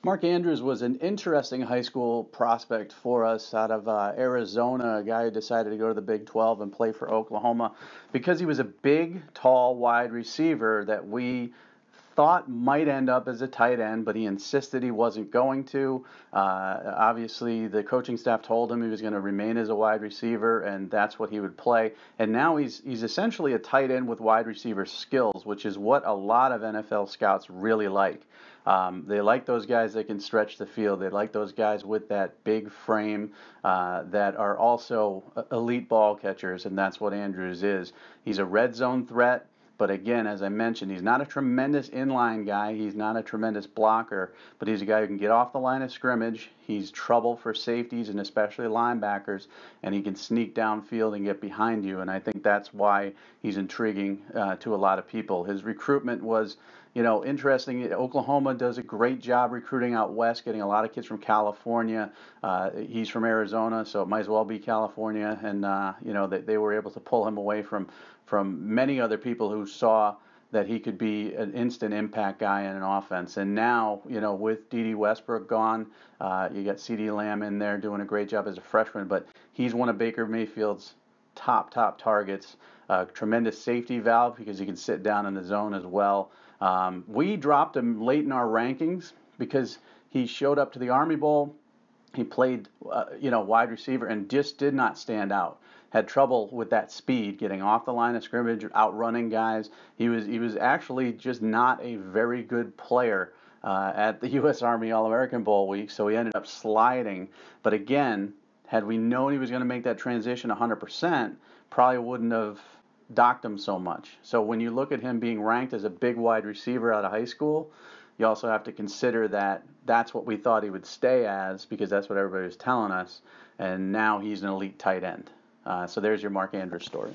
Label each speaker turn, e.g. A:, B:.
A: Mark Andrews was an interesting high school prospect for us out of Arizona, a guy who decided to go to the Big 12 and play for Oklahoma because he was a big, tall, wide receiver that we thought might end up as a tight end, but he insisted he wasn't going to. Obviously, the coaching staff told him he was going to remain as a wide receiver, and that's what he would play. And now he's essentially a tight end with wide receiver skills, which is what a lot of NFL scouts really like. They like those guys that can stretch the field. They like those guys with that big frame that are also elite ball catchers, and that's what Andrews is. He's a red zone threat. But again, as I mentioned, he's not a tremendous inline guy. He's not a tremendous blocker, but he's a guy who can get off the line of scrimmage. He's trouble for safeties and especially linebackers, and he can sneak downfield and get behind you. And I think that's why he's intriguing to a lot of people. His recruitment was, interesting. Oklahoma does a great job recruiting out west, getting a lot of kids from California. He's from Arizona, so it might as well be California. And they were able to pull him away from many other people who saw that he could be an instant impact guy in an offense. And now, with D.D. Westbrook gone, you got C.D. Lamb in there doing a great job as a freshman, but he's one of Baker Mayfield's top targets. Tremendous safety valve because he can sit down in the zone as well. We dropped him late in our rankings because he showed up to the Army Bowl. He played, wide receiver and just did not stand out. Had trouble with that speed, getting off the line of scrimmage, outrunning guys. He was actually just not a very good player at the U.S. Army All-American Bowl week, so he ended up sliding. But again, had we known he was going to make that transition 100%, probably wouldn't have docked him so much. So when you look at him being ranked as a big wide receiver out of high school, you also have to consider that that's what we thought he would stay as because that's what everybody was telling us. And now he's an elite tight end. So there's your Mark Andrews story.